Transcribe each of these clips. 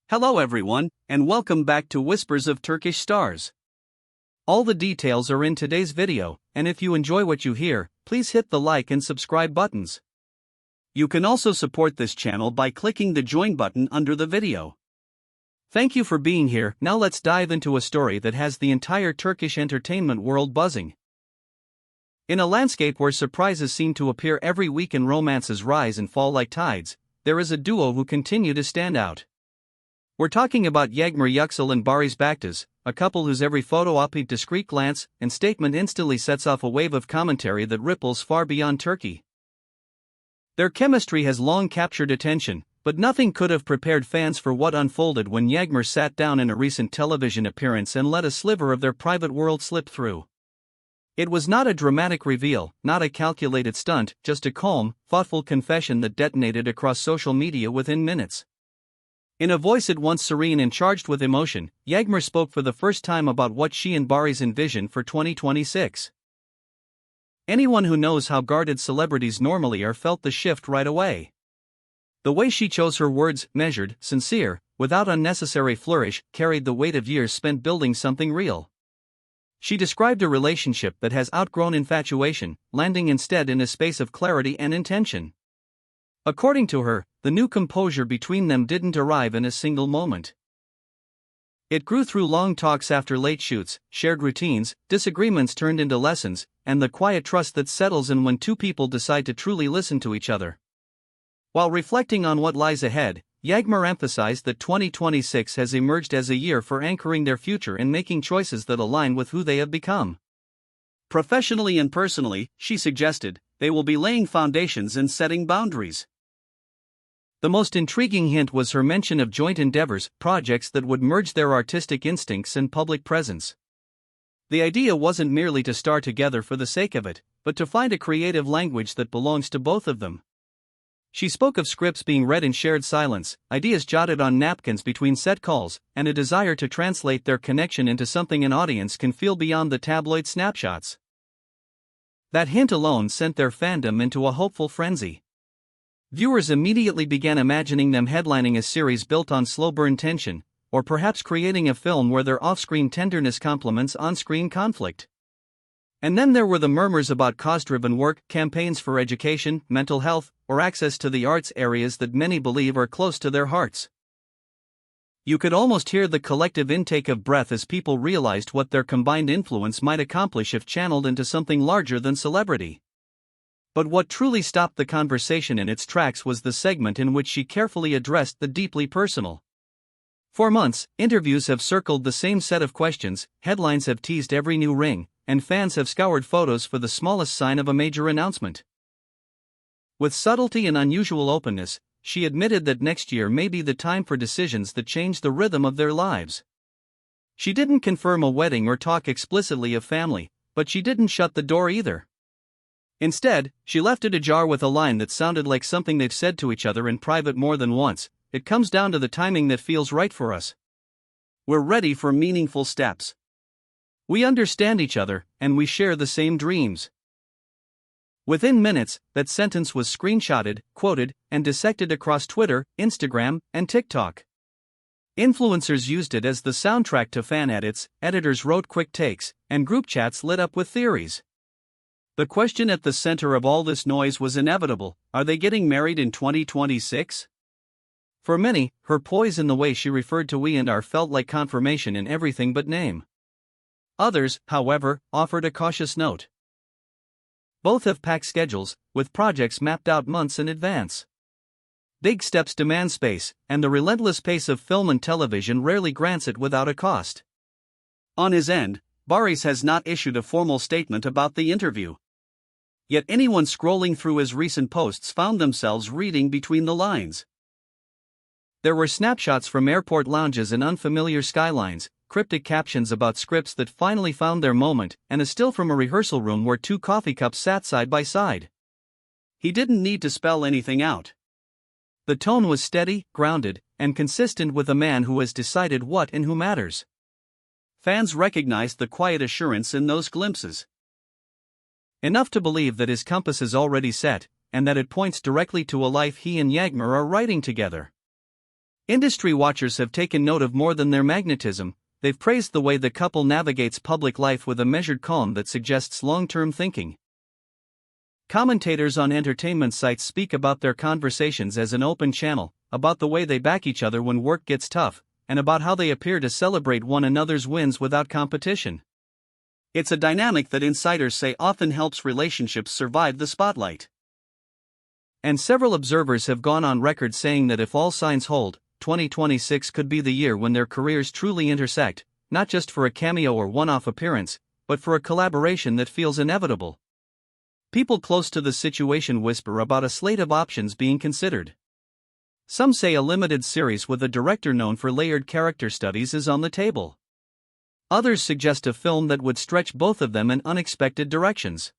Hello everyone, and welcome back to Whispers of Turkish Stars. All the details are in today's video, and if you enjoy what you hear, please hit the like and subscribe buttons. You can also support this channel by clicking the join button under the video. Thank you for being here. Now let's dive into a story that has the entire Turkish entertainment world buzzing. In a landscape where surprises seem to appear every week and romances rise and fall like tides, there is a duo who continue to stand out. We're talking about Yağmur Yüksel and Barış Baktas, a couple whose every photo op, discreet glance, and statement instantly sets off a wave of commentary that ripples far beyond Turkey. Their chemistry has long captured attention, but nothing could have prepared fans for what unfolded when Yağmur sat down in a recent television appearance and let a sliver of their private world slip through. It was not a dramatic reveal, not a calculated stunt, just a calm, thoughtful confession that detonated across social media within minutes. In a voice at once serene and charged with emotion, Yağmur spoke for the first time about what she and Barış envision for 2026. Anyone who knows how guarded celebrities normally are felt the shift right away. The way she chose her words, measured, sincere, without unnecessary flourish, carried the weight of years spent building something real. She described a relationship that has outgrown infatuation, landing instead in a space of clarity and intention. According to her, the new composure between them didn't arrive in a single moment. It grew through long talks after late shoots, shared routines, disagreements turned into lessons, and the quiet trust that settles in when two people decide to truly listen to each other. While reflecting on what lies ahead, Yağmur emphasized that 2026 has emerged as a year for anchoring their future and making choices that align with who they have become. Professionally and personally, she suggested, they will be laying foundations and setting boundaries. The most intriguing hint was her mention of joint endeavors, projects that would merge their artistic instincts and public presence. The idea wasn't merely to star together for the sake of it, but to find a creative language that belongs to both of them. She spoke of scripts being read in shared silence, ideas jotted on napkins between set calls, and a desire to translate their connection into something an audience can feel beyond the tabloid snapshots. That hint alone sent their fandom into a hopeful frenzy. Viewers immediately began imagining them headlining a series built on slow-burn tension, or perhaps creating a film where their off-screen tenderness complements on-screen conflict. And then there were the murmurs about cause-driven work, campaigns for education, mental health, or access to the arts, areas that many believe are close to their hearts. You could almost hear the collective intake of breath as people realized what their combined influence might accomplish if channeled into something larger than celebrity. But what truly stopped the conversation in its tracks was the segment in which she carefully addressed the deeply personal. For months, interviews have circled the same set of questions, headlines have teased every new ring, and fans have scoured photos for the smallest sign of a major announcement. With subtlety and unusual openness, she admitted that next year may be the time for decisions that change the rhythm of their lives. She didn't confirm a wedding or talk explicitly of family, but she didn't shut the door either. Instead, she left it ajar with a line that sounded like something they've said to each other in private more than once: "It comes down to the timing that feels right for us. We're ready for meaningful steps. We understand each other, and we share the same dreams." Within minutes, that sentence was screenshotted, quoted, and dissected across Twitter, Instagram, and TikTok. Influencers used it as the soundtrack to fan edits, editors wrote quick takes, and group chats lit up with theories. The question at the center of all this noise was inevitable: are they getting married in 2026? For many, her poise and the way she referred to we and our felt like confirmation in everything but name. Others, however, offered a cautious note. Both have packed schedules, with projects mapped out months in advance. Big steps demand space, and the relentless pace of film and television rarely grants it without a cost. On his end, Barış has not issued a formal statement about the interview. Yet anyone scrolling through his recent posts found themselves reading between the lines. There were snapshots from airport lounges and unfamiliar skylines, cryptic captions about scripts that finally found their moment, and a still from a rehearsal room where two coffee cups sat side by side. He didn't need to spell anything out. The tone was steady, grounded, and consistent with a man who has decided what and who matters. Fans recognized the quiet assurance in those glimpses. Enough to believe that his compass is already set, and that it points directly to a life he and Yağmur are writing together. Industry watchers have taken note of more than their magnetism. They've praised the way the couple navigates public life with a measured calm that suggests long-term thinking. Commentators on entertainment sites speak about their conversations as an open channel, about the way they back each other when work gets tough, and about how they appear to celebrate one another's wins without competition. It's a dynamic that insiders say often helps relationships survive the spotlight. And several observers have gone on record saying that if all signs hold, 2026 could be the year when their careers truly intersect, not just for a cameo or one-off appearance, but for a collaboration that feels inevitable. People close to the situation whisper about a slate of options being considered. Some say a limited series with a director known for layered character studies is on the table. Others suggest a film that would stretch both of them in unexpected directions.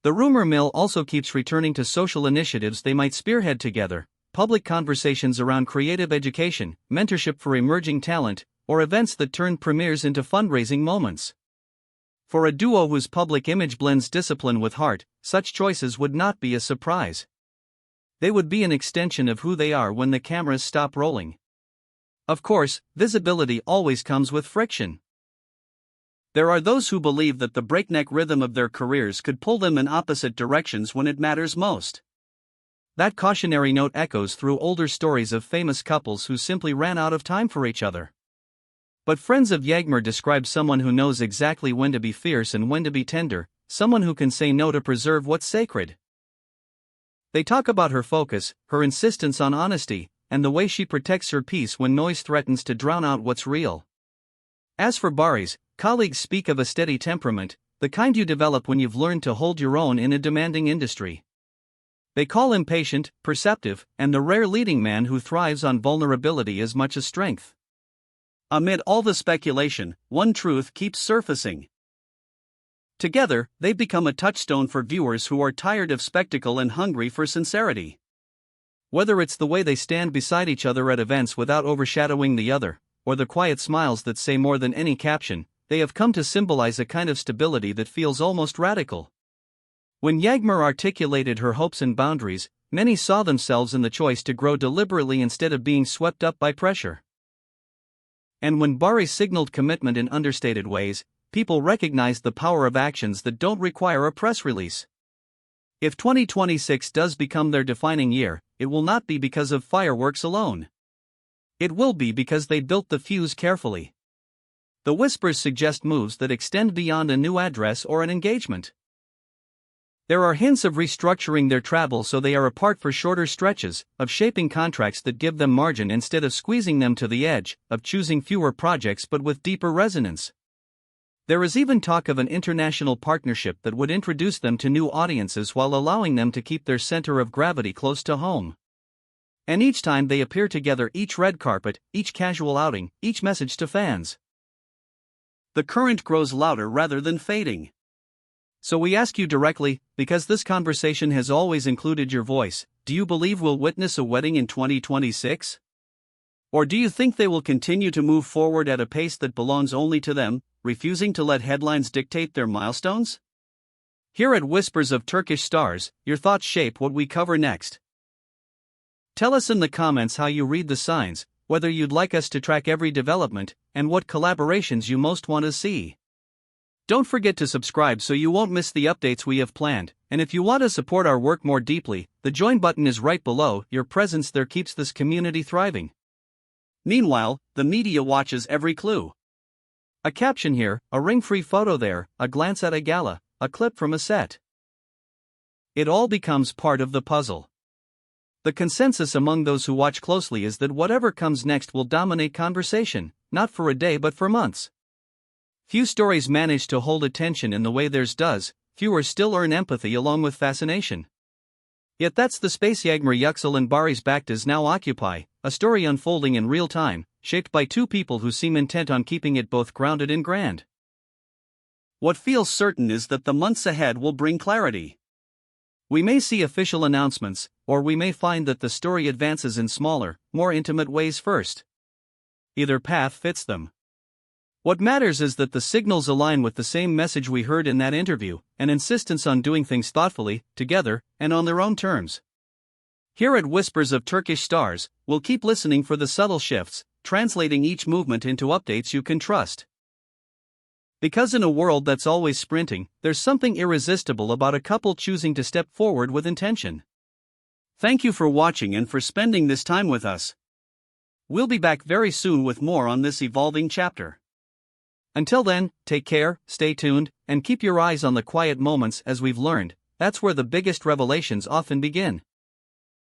The rumor mill also keeps returning to social initiatives they might spearhead together, public conversations around creative education, mentorship for emerging talent, or events that turn premieres into fundraising moments. For a duo whose public image blends discipline with heart, such choices would not be a surprise. They would be an extension of who they are when the cameras stop rolling. Of course, visibility always comes with friction. There are those who believe that the breakneck rhythm of their careers could pull them in opposite directions when it matters most. That cautionary note echoes through older stories of famous couples who simply ran out of time for each other. But friends of Yağmur describe someone who knows exactly when to be fierce and when to be tender, someone who can say no to preserve what's sacred. They talk about her focus, her insistence on honesty, and the way she protects her peace when noise threatens to drown out what's real. As for Barış, colleagues speak of a steady temperament, the kind you develop when you've learned to hold your own in a demanding industry. They call him patient, perceptive, and the rare leading man who thrives on vulnerability as much as strength. Amid all the speculation, one truth keeps surfacing. Together, they've become a touchstone for viewers who are tired of spectacle and hungry for sincerity. Whether it's the way they stand beside each other at events without overshadowing the other, or the quiet smiles that say more than any caption, they have come to symbolize a kind of stability that feels almost radical. When Yağmur articulated her hopes and boundaries, many saw themselves in the choice to grow deliberately instead of being swept up by pressure. And when Barış signaled commitment in understated ways, people recognized the power of actions that don't require a press release. If 2026 does become their defining year, it will not be because of fireworks alone. It will be because they built the fuse carefully. The whispers suggest moves that extend beyond a new address or an engagement. There are hints of restructuring their travel so they are apart for shorter stretches, of shaping contracts that give them margin instead of squeezing them to the edge, of choosing fewer projects but with deeper resonance. There is even talk of an international partnership that would introduce them to new audiences while allowing them to keep their center of gravity close to home. And each time they appear together, each red carpet, each casual outing, each message to fans, the current grows louder rather than fading. So we ask you directly, because this conversation has always included your voice, do you believe we'll witness a wedding in 2026? Or do you think they will continue to move forward at a pace that belongs only to them, refusing to let headlines dictate their milestones? Here at Whispers of Turkish Stars, your thoughts shape what we cover next. Tell us in the comments how you read the signs, whether you'd like us to track every development, and what collaborations you most want to see. Don't forget to subscribe so you won't miss the updates we have planned, and if you want to support our work more deeply, the join button is right below. Your presence there keeps this community thriving. Meanwhile, the media watches every clue. A caption here, a ring-free photo there, a glance at a gala, a clip from a set. It all becomes part of the puzzle. The consensus among those who watch closely is that whatever comes next will dominate conversation, not for a day but for months. Few stories manage to hold attention in the way theirs does, fewer still earn empathy along with fascination. Yet that's the space Yağmur Yüksel and Barış Baktas now occupy, a story unfolding in real time, shaped by two people who seem intent on keeping it both grounded and grand. What feels certain is that the months ahead will bring clarity. We may see official announcements, or we may find that the story advances in smaller, more intimate ways first. Either path fits them. What matters is that the signals align with the same message we heard in that interview, an insistence on doing things thoughtfully, together, and on their own terms. Here at Whispers of Turkish Stars, we'll keep listening for the subtle shifts, translating each movement into updates you can trust. Because in a world that's always sprinting, there's something irresistible about a couple choosing to step forward with intention. Thank you for watching and for spending this time with us. We'll be back very soon with more on this evolving chapter. Until then, take care, stay tuned, and keep your eyes on the quiet moments. As we've learned, that's where the biggest revelations often begin.